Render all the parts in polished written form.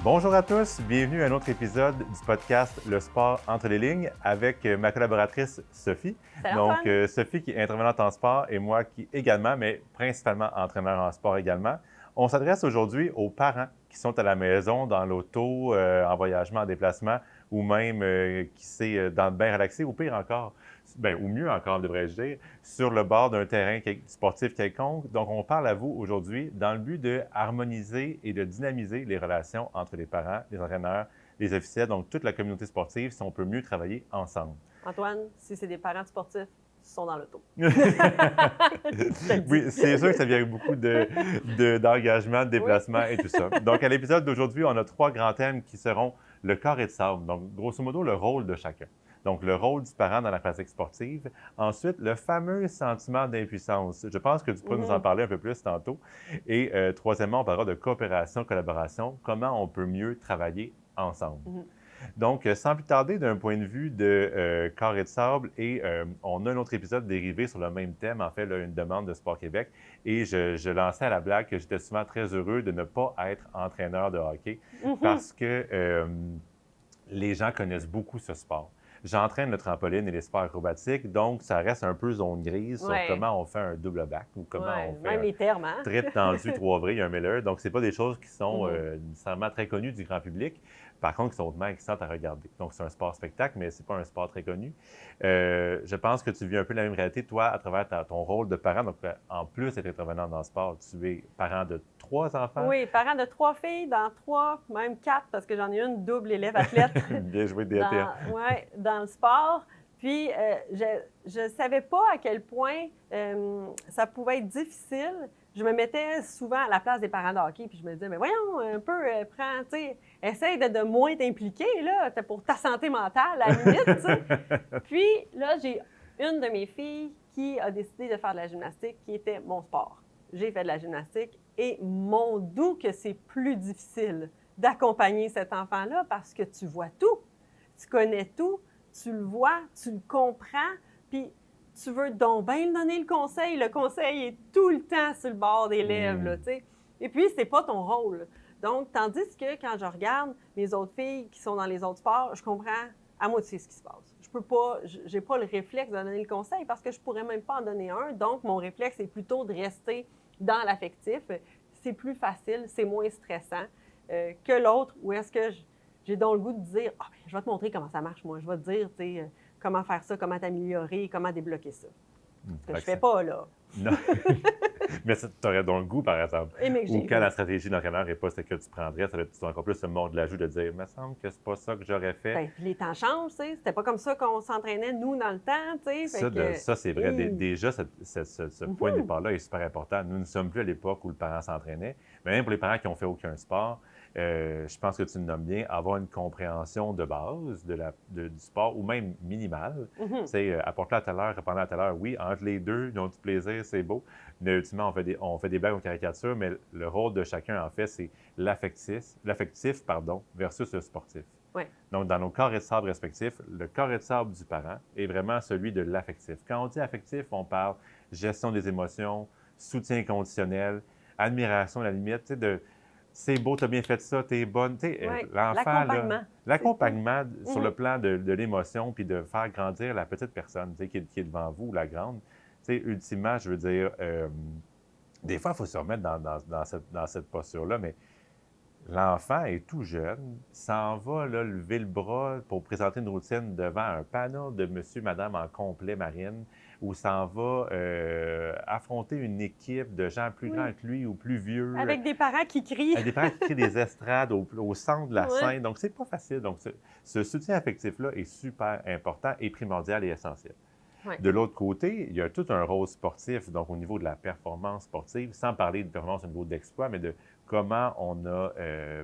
Bonjour à tous, bienvenue à un autre épisode du podcast Le sport entre les lignes avec ma collaboratrice Sophie. Salut Antoine. Sophie qui est intervenante en sport et moi qui également, mais principalement entraîneur en sport également. On s'adresse aujourd'hui aux parents qui sont à la maison, dans l'auto, en voyagement, en déplacement ou même, qui sait, dans le bain relaxé ou pire encore, ou mieux encore, devrais-je dire, sur le bord d'un terrain sportif quelconque. Donc, on parle à vous aujourd'hui dans le but de harmoniser et de dynamiser les relations entre les parents, les entraîneurs, les officiels, donc toute la communauté sportive, si on peut mieux travailler ensemble. Antoine, si c'est des parents sportifs, ils sont dans l'auto. Oui, c'est sûr que ça vient avec beaucoup d'engagement, de déplacement et tout ça. Donc, à l'épisode d'aujourd'hui, on a 3 grands thèmes qui seront le corps et de sable. Donc, grosso modo, le rôle de chacun. Donc, le rôle du parent dans la pratique sportive. Ensuite, le fameux sentiment d'impuissance. Je pense que tu pourrais nous en parler un peu plus tantôt. Et troisièmement, on parlera de coopération, collaboration, comment on peut mieux travailler ensemble. Donc, sans plus tarder, d'un point de vue de corps et de sable, et on a un autre épisode dérivé sur le même thème, en fait, là, une demande de Sport Québec, et je lançais à la blague que j'étais souvent très heureux de ne pas être entraîneur de hockey parce que les gens connaissent beaucoup ce sport. J'entraîne le trampoline et les sports acrobatiques, donc ça reste un peu zone grise sur comment on fait un double back ou comment on fait même les termes, hein? trip tendu, 3 vrilles, un Miller. Donc, c'est pas des choses qui sont nécessairement très connues du grand public. Par contre, qui sont hautement excitantes à regarder. Donc, c'est un sport spectacle, mais c'est pas un sport très connu. Je pense que tu vis un peu la même réalité, toi, à travers ton rôle de parent. Donc, en plus d'être intervenant dans le sport, tu es parent de 3 enfants. Oui, parent de 3 filles, dans 3, même 4, parce que j'en ai une double élève athlète. Bien joué, DATM. Dans le sport. Puis, je ne savais pas à quel point ça pouvait être difficile. Je me mettais souvent à la place des parents de hockey, puis je me disais, mais voyons, un peu, prends, tu sais, essaye de moins t'impliquer, là, pour ta santé mentale, à la limite, tu sais. Puis, là, j'ai une de mes filles qui a décidé de faire de la gymnastique, qui était mon sport. J'ai fait de la gymnastique et mon doux que c'est plus difficile d'accompagner cet enfant-là parce que tu vois tout, tu connais tout, tu le vois, tu le comprends, puis tu veux donc bien lui donner le conseil. Le conseil est tout le temps sur le bord des lèvres, là, tu sais. Et puis, c'est pas ton rôle. Donc, tandis que quand je regarde mes autres filles qui sont dans les autres sports, je comprends à moitié ce qui se passe. Je peux pas, j'ai pas le réflexe de donner le conseil parce que je pourrais même pas en donner un. Donc, mon réflexe est plutôt de rester dans l'affectif. C'est plus facile, c'est moins stressant que l'autre où est-ce que j'ai donc le goût de dire « Ah, bien, je vais te montrer comment ça marche, moi. Je vais te dire, tu sais, comment faire ça, comment t'améliorer, comment débloquer ça. » Ce que je fais pas, là. Non. Mais tu aurais donc le goût, par exemple. Ou quand la stratégie d'entraîneur n'est pas ce que tu prendrais, ça va être encore plus le mord de la joue de dire « Il me semble que c'est pas ça que j'aurais fait. » Bien, les temps changent, tu sais. C'était pas comme ça qu'on s'entraînait, nous, dans le temps, tu sais. Ça, c'est vrai. Déjà, ce point de départ-là est super important. Nous ne sommes plus à l'époque où le parent s'entraînait. Mais même pour les parents qui n'ont fait aucun sport, je pense que tu le nommes bien, avoir une compréhension de base du sport ou même minimale. Tu sais, apporte-le à telle heure, répondre à telle heure. Oui, entre les deux, ils ont du plaisir, c'est beau. Mais ultimement, on fait des blagues, on caricature, mais le rôle de chacun, en fait, c'est l'affectif versus le sportif. Oui. Donc, dans nos corps et de sable respectifs, le corps et de sable du parent est vraiment celui de l'affectif. Quand on dit affectif, on parle gestion des émotions, soutien conditionnel, admiration à la limite, tu sais, c'est beau, tu as bien fait ça, tu es bonne. Tu sais, l'enfant, l'accompagnement sur le plan de l'émotion, puis de faire grandir la petite personne, tu sais, qui est devant vous, la grande. Tu sais, ultimement, je veux dire, des fois, il faut se remettre dans cette posture-là, mais l'enfant est tout jeune, s'en va là, lever le bras pour présenter une routine devant un panel de monsieur, madame en complet marine, ou s'en va affronter une équipe de gens plus grands que lui ou plus vieux. Avec des parents qui crient. Avec des parents qui crient des estrades au centre de la scène. Donc, c'est pas facile. Donc, ce soutien affectif-là est super important et primordial et essentiel. De l'autre côté, il y a tout un rôle sportif, donc au niveau de la performance sportive, sans parler de performance au niveau d'exploit, mais de comment on a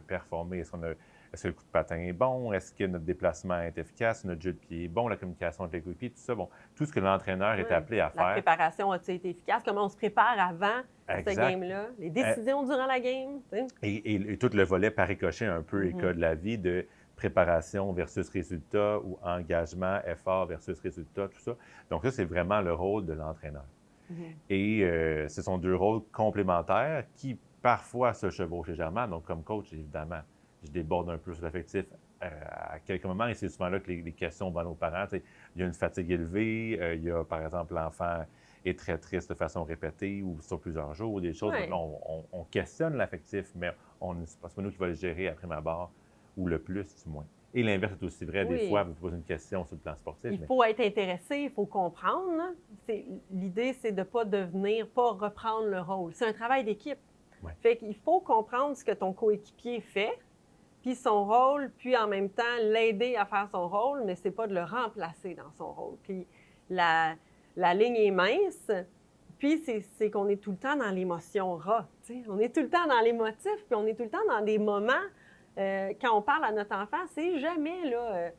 performé. Est-ce que le coup de patin est bon? Est-ce que notre déplacement est efficace? Notre jeu de pied est bon? La communication avec les coéquipiers? Tout ça, bon, tout ce que l'entraîneur est appelé à faire. La préparation a-t-il été efficace? Comment on se prépare avant cette game-là? Les décisions durant la game? Et tout le volet par ricochet un peu école de la vie de préparation versus résultat ou engagement, effort versus résultat, tout ça. Donc ça, c'est vraiment le rôle de l'entraîneur. Et ce sont 2 rôles complémentaires qui parfois se chevauchent légèrement. Donc comme coach, évidemment, je déborde un peu sur l'affectif à quelques moments, et c'est souvent là que les questions vont aux parents. Tu sais, il y a une fatigue élevée, il y a, par exemple, l'enfant est très triste de façon répétée ou sur plusieurs jours, des choses. Donc Ouais. là, on questionne l'affectif, mais c'est pas nous qui va le gérer après ma barre, ou le plus, du moins. Et l'inverse est aussi vrai. Des fois, Oui. vous posez une question sur le plan sportif, Il mais faut être intéressé, il faut comprendre. Là. L'idée, c'est de ne pas devenir, pas reprendre le rôle. C'est un travail d'équipe. Ouais. Fait qu'il faut comprendre ce que ton coéquipier fait, puis son rôle, puis en même temps l'aider à faire son rôle, mais c'est pas de le remplacer dans son rôle. Puis la ligne est mince, puis c'est qu'on est tout le temps dans l'émotion rat. T'sais. On est tout le temps dans l'émotif, puis on est tout le temps dans des moments, quand on parle à notre enfant, c'est jamais là,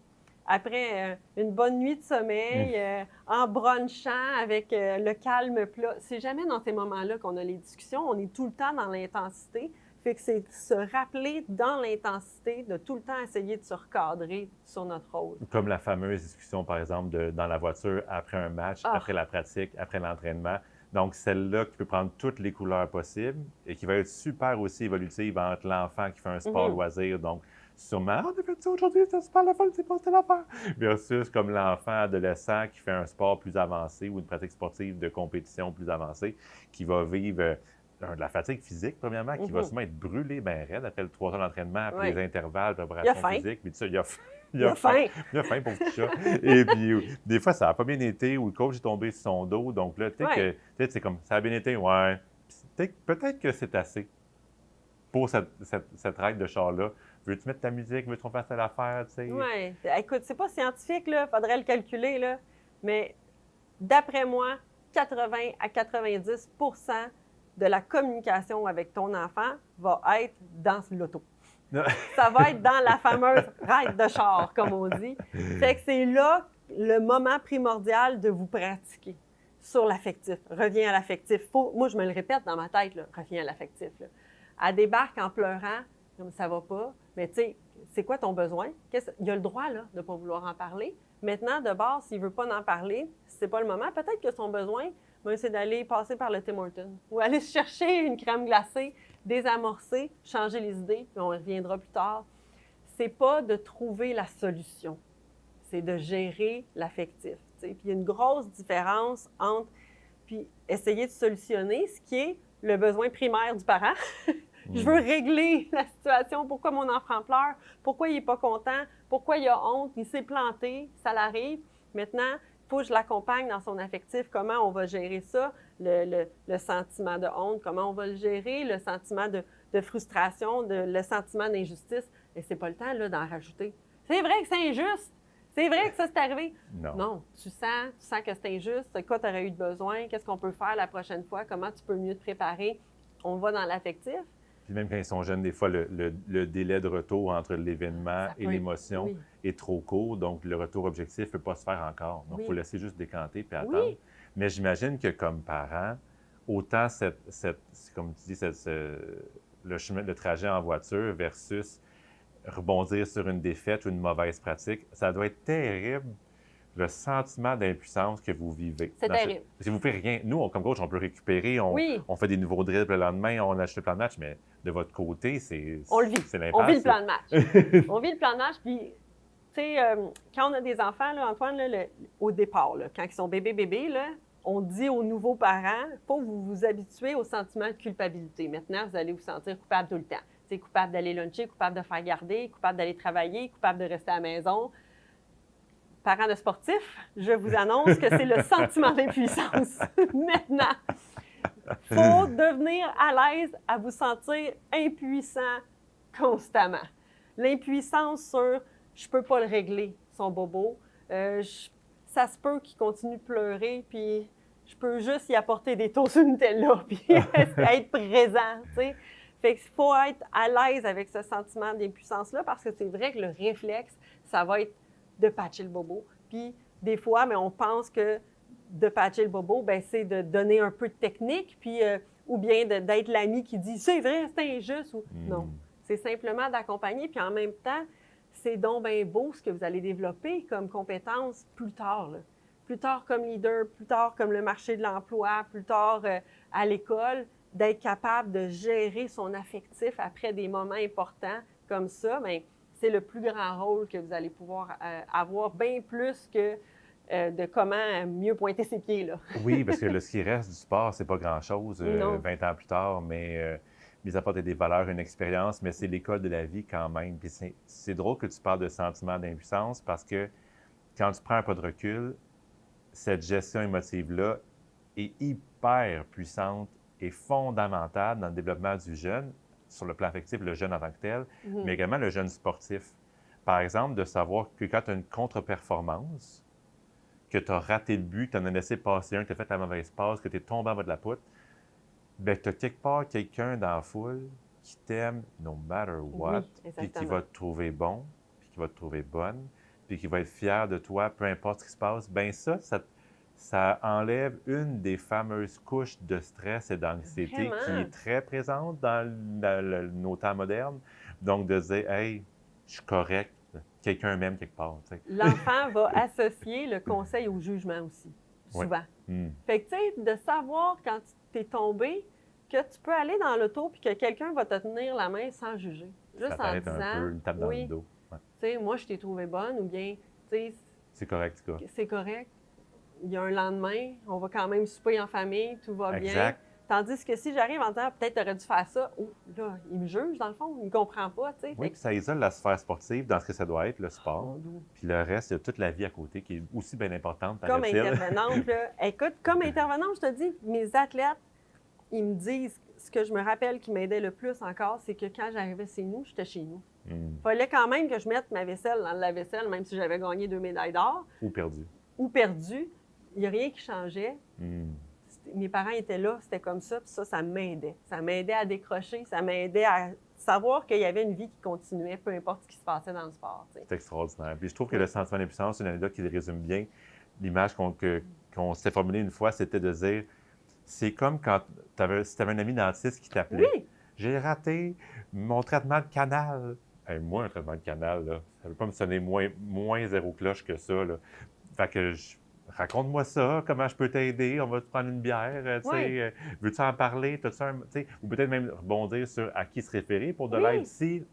après une bonne nuit de sommeil, en brunchant avec le calme plat. C'est jamais dans ces moments-là qu'on a les discussions. On est tout le temps dans l'intensité. Fait que c'est se rappeler dans l'intensité de tout le temps essayer de se recadrer sur notre rôle. Comme la fameuse discussion, par exemple, dans la voiture après un match, après la pratique, après l'entraînement. Donc, celle-là qui peut prendre toutes les couleurs possibles et qui va être super aussi évolutive entre l'enfant qui fait un sport loisir, donc sûrement, on a fait ça aujourd'hui, c'est super le fun, c'est pas telle affaire, versus comme l'enfant adolescent qui fait un sport plus avancé ou une pratique sportive de compétition plus avancée, qui va vivre de la fatigue physique, premièrement, qui va sûrement être brûlé bien raide après le 3 heures d'entraînement, après les intervalles, préparation physique, puis tout ça, il a faim. Il a faim pour petit chat. Et puis, des fois, ça n'a pas bien été, ou le coach est tombé sur son dos. Donc là, tu sais, c'est comme, ça a bien été, ouais. Peut-être que c'est assez pour cette règle de char-là. Veux-tu mettre ta musique? Veux-tu qu'on fasse telle affaire? Oui. Écoute, c'est pas scientifique, là. Faudrait le calculer, là. Mais d'après moi, 80 à 90 de la communication avec ton enfant va être dans l'auto. Ça va être dans la fameuse ride de char, comme on dit. Fait que c'est là le moment primordial de vous pratiquer sur l'affectif. Reviens à l'affectif. Moi, je me le répète dans ma tête, là, reviens à l'affectif. Là. Elle débarque en pleurant, comme ça va pas. Mais tu sais, c'est quoi ton besoin? Il a le droit là, de ne pas vouloir en parler. Maintenant, de base, s'il ne veut pas en parler, c'est pas le moment. Peut-être que son besoin, c'est d'aller passer par le Tim Hortons ou aller chercher une crème glacée, désamorcer, changer les idées, puis on y reviendra plus tard. C'est pas de trouver la solution, c'est de gérer l'affectif. Puis il y a une grosse différence entre puis essayer de solutionner ce qui est le besoin primaire du parent. Je veux régler la situation. Pourquoi mon enfant pleure? Pourquoi il n'est pas content? Pourquoi il a honte? Il s'est planté? Ça l'arrive. Maintenant, il faut que je l'accompagne dans son affectif. Comment on va gérer ça? Le sentiment de honte, comment on va le gérer? Le sentiment de frustration, le sentiment d'injustice. Et c'est pas le temps là, d'en rajouter. C'est vrai que c'est injuste. C'est vrai que ça, c'est arrivé. Non. Tu sens que c'est injuste. De quoi tu aurais eu besoin? Qu'est-ce qu'on peut faire la prochaine fois? Comment tu peux mieux te préparer? On va dans l'affectif. Puis même quand ils sont jeunes, des fois, le délai de retour entre l'événement et l'émotion est trop court. Donc, le retour objectif ne peut pas se faire encore. Donc, il faut laisser juste décanter puis attendre. Mais j'imagine que comme parent, autant comme tu dis, le trajet en voiture versus rebondir sur une défaite ou une mauvaise pratique, ça doit être terrible, le sentiment d'impuissance que vous vivez. C'est terrible. Si vous ne faites rien, nous, comme coach, on peut récupérer, on fait des nouveaux drills le lendemain, on achète le plan de match, mais de votre côté, c'est on le vit. l'impasse. On vit le plan de match. On vit le plan de match, puis, tu sais, quand on a des enfants, là, Antoine, là, au départ, là, quand ils sont bébés, là, on dit aux nouveaux parents, il faut que vous vous habituez au sentiment de culpabilité. Maintenant, vous allez vous sentir coupable tout le temps. C'est coupable d'aller luncher, coupable de faire garder, coupable d'aller travailler, coupable de rester à la maison. Parents de sportifs, je vous annonce que c'est le sentiment d'impuissance. Maintenant, il faut devenir à l'aise à vous sentir impuissant constamment. L'impuissance sur « je peux pas le régler, son bobo ça se peut qu'il continue de pleurer, puis je peux juste y apporter des toasts Nutella, puis être présent, tu sais. » Fait qu'il faut être à l'aise avec ce sentiment d'impuissance-là parce que c'est vrai que le réflexe, ça va être de patcher le bobo. Puis des fois, mais on pense que de patcher le bobo, bien, c'est de donner un peu de technique, puis, ou bien d'être l'ami qui dit « c'est vrai, c'est injuste » ou non. C'est simplement d'accompagner, puis en même temps, c'est donc bien beau ce que vous allez développer comme compétence plus tard. Là. Plus tard comme leader, plus tard comme le marché de l'emploi, plus tard à l'école, d'être capable de gérer son affectif après des moments importants, comme ça, bien, c'est le plus grand rôle que vous allez pouvoir avoir, bien plus que de comment mieux pointer ses pieds, là. Oui, parce que ce qui reste du sport, c'est pas grand-chose Non. 20 ans plus tard, mais mis à part des valeurs, une expérience, mais c'est l'école de la vie quand même. Puis c'est drôle que tu parles de sentiment d'impuissance parce que quand tu prends un pas de recul, cette gestion émotive-là est hyper puissante et fondamentale dans le développement du jeune, sur le plan affectif, le jeune en tant que tel, mais également le jeune sportif. Par exemple, de savoir que quand tu as une contre-performance, que tu as raté le but, que tu en as laissé passer un, que tu as fait la mauvaise passe, que tu es tombé en bas de la poutre, bien, tu as quelque part quelqu'un dans la foule qui t'aime no matter what, puis qui va te trouver bon, puis qui va te trouver bonne, puis qui va être fier de toi, peu importe ce qui se passe. Bien ça enlève une des fameuses couches de stress et d'anxiété qui est très présente dans nos temps modernes. Donc, de dire, hey, je suis correct, quelqu'un m'aime quelque part. Tu sais. L'enfant va associer le conseil au jugement aussi, souvent. Oui. Fait que, tu sais, de savoir quand tu es tombé, que tu peux aller dans l'auto puis que quelqu'un va te tenir la main sans juger. Juste en disant, un peu une tape dans le dos. Ouais. Tu sais, moi, je t'ai trouvé bonne, ou bien, tu sais, c'est correct, en tout cas. C'est correct. Il y a un lendemain, on va quand même souper en famille, tout va bien. Tandis que si j'arrive en disant, peut-être t'aurais dû faire ça, oh, là, il me juge, dans le fond, il me comprend pas, tu sais. Oui, puis ça isole la sphère sportive dans ce que ça doit être, le sport. Puis le reste, il y a toute la vie à côté qui est aussi bien importante. Comme intervenante, là. Écoute, comme intervenante, je te dis, mes athlètes, ils me disent, ce que je me rappelle qui m'aidait le plus encore, c'est que quand j'arrivais chez nous, j'étais chez nous. Il fallait quand même que je mette ma vaisselle dans le lave-vaisselle, même si j'avais gagné 2 médailles d'or. Ou perdu. Ou perdu. Il n'y a rien qui changeait. Mes parents étaient là, c'était comme ça, puis ça m'aidait. Ça m'aidait à décrocher, ça m'aidait à savoir qu'il y avait une vie qui continuait, peu importe ce qui se passait dans le sport. C'est extraordinaire. Puis je trouve que le sentiment d'impuissance, c'est une anecdote qui résume bien l'image qu'on s'était formulée une fois, c'était de dire, c'est comme quand si tu avais un ami dentiste qui t'appelait. Oui. J'ai raté mon traitement de canal. Hey, moi, un traitement de canal, là, ça ne veut pas me sonner moins zéro cloche que ça. Là. Fait que raconte-moi ça, comment je peux t'aider, on va te prendre une bière, veux-tu en parler, ou peut-être même rebondir sur à qui se référer pour de l'aide si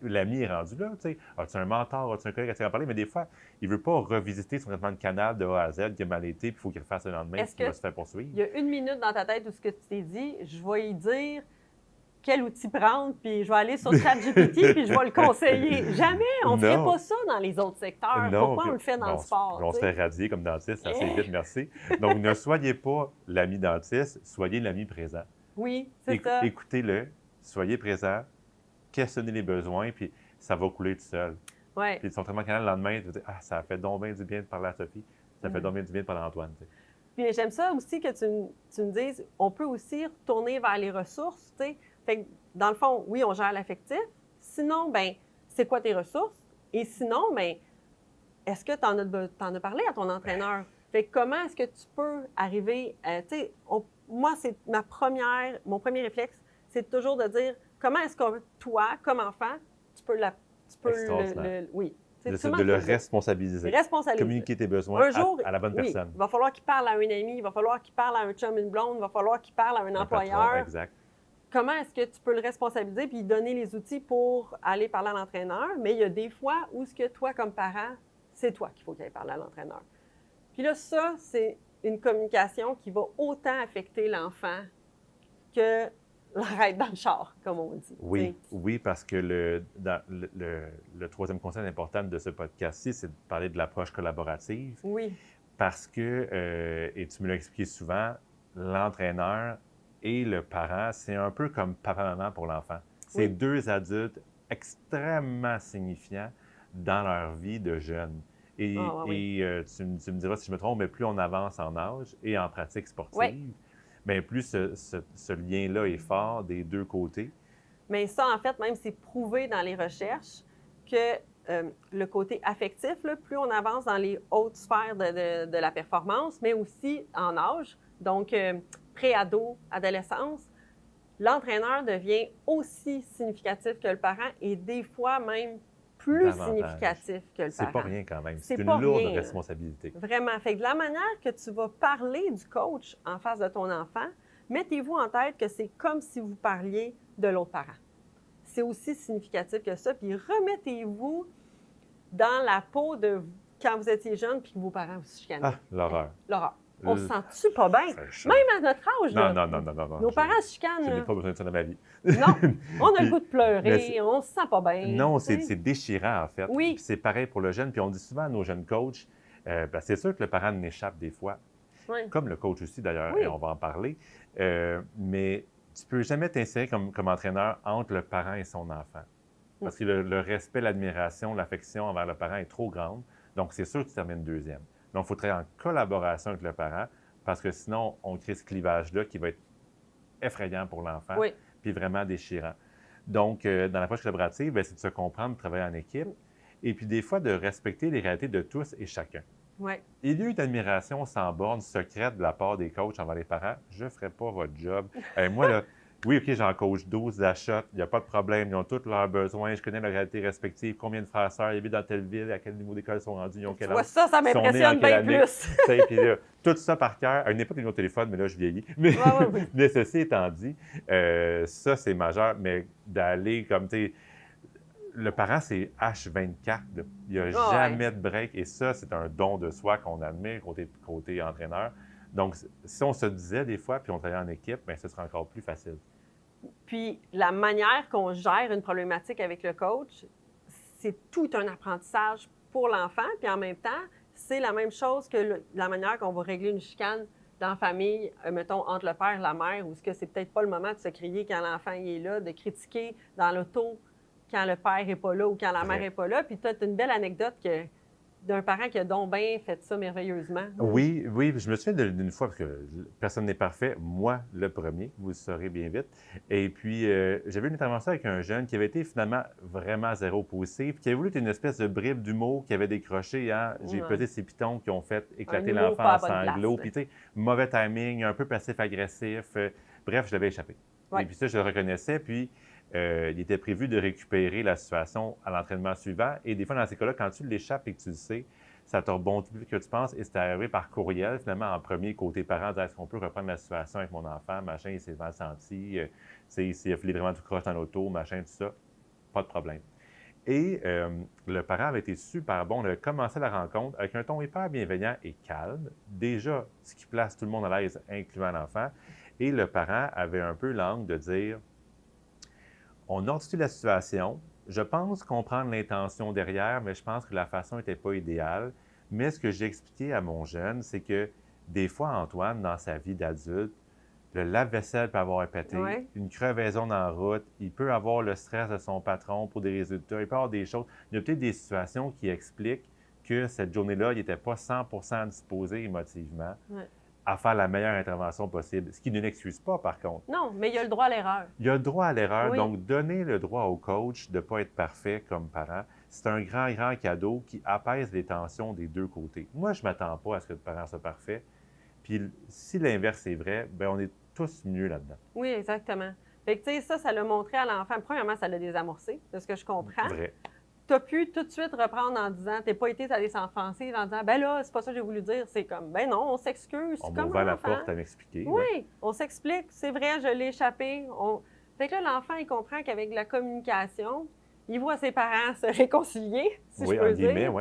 l'ami est rendu là, as-tu un mentor, as-tu un collègue à qui en parler, mais des fois, il ne veut pas revisiter son traitement de canal de A à Z qui a mal été, puis il faut qu'il refasse le lendemain, puis il va se faire poursuivre. Il y a une minute dans ta tête où ce que tu t'es dit, je vais y dire quel outil prendre, puis je vais aller sur ChatGPT, puis je vais le conseiller. Jamais! On ne ferait pas ça dans les autres secteurs. Pourquoi on le fait dans le sport? On se fait radier comme dentiste assez vite, merci. Donc, ne soyez pas l'ami dentiste, soyez l'ami présent. Oui, c'est ça. Écoutez-le, soyez présent, questionnez les besoins, puis ça va couler tout seul. Ouais. Puis son traitement canal le lendemain, tu vas dire, ça a fait donc bien du bien de parler à Sophie, ça fait donc bien du bien de parler à Antoine. T'sais. Puis j'aime ça aussi que tu me dises, on peut aussi retourner vers les ressources, tu sais. Fait que, dans le fond, oui, on gère l'affectif. Sinon, bien, c'est quoi tes ressources? Et sinon, bien, est-ce que tu en as parlé à ton entraîneur? Fait que comment est-ce que tu peux arriver, tu sais, moi, c'est mon premier réflexe, c'est toujours de dire, comment est-ce que toi, comme enfant, tu peux oui. De le responsabiliser. Communiquer tes besoins à la bonne personne. Il va falloir qu'il parle à un ami, il va falloir qu'il parle à un chum, une blonde, il va falloir qu'il parle à un employeur. Patron, exact. Comment est-ce que tu peux le responsabiliser puis lui donner les outils pour aller parler à l'entraîneur? Mais il y a des fois où ce que toi, comme parent, c'est toi qu'il faut qu'il aille parler à l'entraîneur. Puis là, ça, c'est une communication qui va autant affecter l'enfant que l'arrête dans le char, comme on dit. Oui, parce que le troisième conseil important de ce podcast-ci, c'est de parler de l'approche collaborative. Oui. Parce que, et tu me l'as expliqué souvent, l'entraîneur et le parent, c'est un peu comme papa-maman pour l'enfant. C'est deux adultes extrêmement signifiants dans leur vie de jeunes. Et, tu me diras si je me trompe, mais plus on avance en âge et en pratique sportive, bien plus ce lien-là est fort des deux côtés. Mais ça, en fait, même c'est prouvé dans les recherches que le côté affectif, là, plus on avance dans les hautes sphères de la performance, mais aussi en âge, donc pré-ado, adolescence, l'entraîneur devient aussi significatif que le parent et des fois même plus significatif que le parent. C'est pas rien quand même. C'est une lourde responsabilité. Vraiment. Fait que de la manière que tu vas parler du coach en face de ton enfant, mettez-vous en tête que c'est comme si vous parliez de l'autre parent. c'est aussi significatif que ça. Puis remettez-vous dans la peau de quand vous étiez jeune puis que vos parents vous chicanaient. Ah, l'horreur. L'horreur. On se sent-tu pas bien? Même à notre âge, Non, là. non. Nos parents se chicanent, Je n'ai là. pas besoin de ça dans ma vie. Non, on a le Puis, goût de mais pleurer, on se sent pas bien. non, tu sais. c'est déchirant, en fait. Oui. Puis c'est pareil pour le jeune. Puis on dit souvent à nos jeunes coachs, c'est sûr que le parent n'échappe des fois, Oui. comme le coach aussi d'ailleurs, Oui. et on va en parler. Mais tu peux jamais t'insérer comme entraîneur entre le parent et son enfant. Parce que le respect, l'admiration, l'affection envers le parent est trop grande. Donc, c'est sûr que tu termines deuxième. Donc, il faut travailler en collaboration avec le parent parce que sinon, on crée ce clivage-là qui va être effrayant pour l'enfant, Oui. puis vraiment déchirant. Donc, dans l'approche collaborative, bien, c'est de se comprendre, de travailler en équipe, et puis des fois de respecter les réalités de tous et chacun. Oui. Il y a eu d'admiration sans borne secrète de la part des coachs envers les parents. Je ne ferai pas votre job. Moi, là, oui, OK, j'en coach 12 achats, il n'y a pas de problème, ils ont tous leurs besoins, je connais leurs réalités respectives, combien de frères et sœurs, ils vivent dans telle ville, à quel niveau d'école ils sont rendus, ils ont quel Tu vois, âge. ça Ils sont nés en m'impressionne quelle bien année. plus. Tu sais, puis là, tout ça par cœur. À une époque, il y avait au téléphone, mais là, je vieillis. Oui. Mais ceci étant dit, ça, c'est majeur. Mais d'aller comme, tu sais, le parent, c'est H24. Là. Il n'y a jamais de break. Et ça, c'est un don de soi qu'on admire côté entraîneur. Donc, si on se disait des fois, puis on travaillait en équipe, bien, ce serait encore plus facile. Puis la manière qu'on gère une problématique avec le coach, c'est tout un apprentissage pour l'enfant. Puis en même temps, c'est la même chose que la manière qu'on va régler une chicane dans la famille, mettons, entre le père et la mère, où ce que c'est peut-être pas le moment de se crier quand l'enfant est là, de critiquer dans l'auto quand le père n'est pas là ou quand la mère n'est pas là. Puis tu as une belle anecdote d'un parent qui a donc bien fait ça merveilleusement. Oui, je me souviens d'une fois, parce que personne n'est parfait, moi le premier, vous le saurez bien vite. Et puis, j'avais une intervention avec un jeune qui avait été finalement vraiment zéro positif, qui avait voulu être une espèce de bribe d'humour qui avait décroché. Hein? J'ai pesé ces pitons qui ont fait éclater l'enfant en sanglots. Puis, tu sais, mauvais timing, un peu passif-agressif. Bref, je l'avais échappé. Ouais. Et puis ça, je le reconnaissais. Puis, il était prévu de récupérer la situation à l'entraînement suivant. Et des fois, dans ces cas-là, quand tu l'échappes et que tu le sais, ça te rebondit plus vite que tu penses. Et c'est arrivé par courriel, finalement, en premier, côté parent, dire est-ce qu'on peut reprendre la situation avec mon enfant, machin, il s'est mal senti, s'il a fallu vraiment tout croche dans l'auto, machin, tout ça. Pas de problème. Et le parent avait été super bon. On avait commencé la rencontre avec un ton hyper bienveillant et calme. Déjà, ce qui place tout le monde à l'aise, incluant l'enfant. Et le parent avait un peu l'angle de dire on ordonne la situation. Je pense comprendre l'intention derrière, mais je pense que la façon n'était pas idéale. Mais ce que j'ai expliqué à mon jeune, c'est que des fois, Antoine, dans sa vie d'adulte, le lave-vaisselle peut avoir pété, une crevaison dans la route, il peut avoir le stress de son patron pour des résultats, il peut avoir des choses. Il y a peut-être des situations qui expliquent que cette journée-là, il n'était pas 100% disposé émotivement à faire la meilleure intervention possible, ce qui ne l'excuse pas, par contre. Non, mais il y a le droit à l'erreur. Il y a le droit à l'erreur, Oui. donc donner le droit au coach de ne pas être parfait comme parent, c'est un grand, grand cadeau qui apaise les tensions des deux côtés. Moi, je ne m'attends pas à ce que le parent soit parfait, puis si l'inverse est vrai, bien, on est tous mieux là-dedans. Oui, exactement. Fait que, tu sais, ça l'a montré à l'enfant. Premièrement, ça l'a désamorcé, de ce que je comprends. Vrai. Tu as pu tout de suite reprendre en disant, tu n'es pas été allé s'enfoncer en disant, ben là, c'est pas ça que j'ai voulu dire. C'est comme, ben non, on s'excuse. On C'est m'a comme ouvert un la enfant. porte à m'expliquer. Oui, on s'explique. C'est vrai, je l'ai échappé. Fait que là, l'enfant, il comprend qu'avec la communication, il voit ses parents se réconcilier, si je peux dire.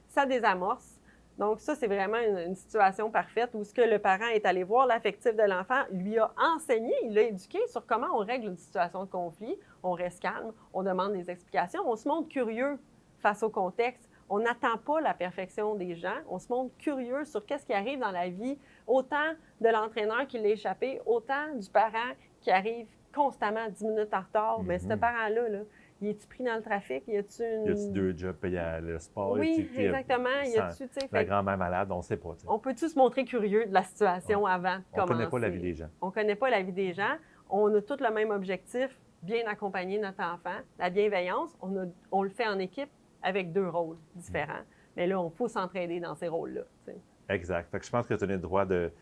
Ça désamorce. Donc, ça, c'est vraiment une situation parfaite où ce que le parent est allé voir l'affectif de l'enfant, lui a enseigné, il l'a éduqué sur comment on règle une situation de conflit. On reste calme, on demande des explications, on se montre curieux face au contexte. On n'attend pas la perfection des gens, on se montre curieux sur qu'est-ce qui arrive dans la vie, autant de l'entraîneur qui l'a échappé, autant du parent qui arrive constamment 10 minutes en retard. Mais ce parent-là, il est-tu pris dans le trafic? Y a-tu deux jobs payés à le sport? Oui, exactement. La grand-mère malade, on ne sait pas. On peut-tu se montrer curieux de la situation avant de commencer? On ne connaît pas la vie des gens. On ne connaît pas la vie des gens. On a tous le même objectif, bien accompagner notre enfant. La bienveillance, on le fait en équipe avec 2 rôles différents. Mais là, on peut s'entraider dans ces rôles-là. T'sais. Exact. Fait que je pense que tu as le droit de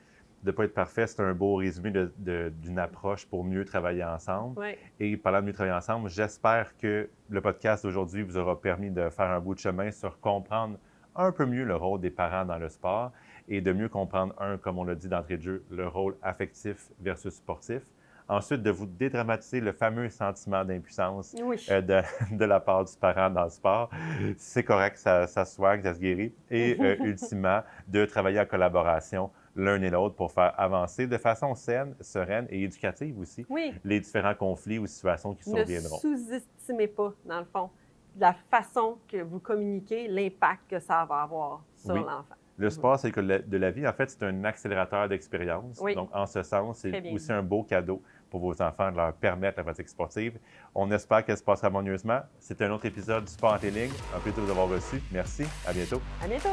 ne pas être parfait, c'est un beau résumé d'une approche pour mieux travailler ensemble. Oui. Et parlant de mieux travailler ensemble, j'espère que le podcast d'aujourd'hui vous aura permis de faire un bout de chemin sur comprendre un peu mieux le rôle des parents dans le sport et de mieux comprendre, comme on l'a dit d'entrée de jeu, le rôle affectif versus sportif. Ensuite, de vous dédramatiser le fameux sentiment d'impuissance Oui. de la part du parent dans le sport. C'est correct, ça se soigne, ça se guérit. Et ultimement, de travailler en collaboration l'un et l'autre pour faire avancer de façon saine, sereine et éducative aussi Oui. les différents conflits ou situations qui Ne surviendront. sous-estimez pas, dans le fond, la façon que vous communiquez, l'impact que ça va avoir sur Oui. l'enfant. Le sport, c'est que de la vie, en fait, c'est un accélérateur d'expérience. Oui. Donc, en ce sens, Très c'est bien aussi dit. un beau cadeau pour vos enfants de leur permettre la pratique sportive. On espère qu'elle se passera harmonieusement. C'était un autre épisode du Sport en téléligne. Un plaisir de vous avoir reçu. Merci. À bientôt. À bientôt!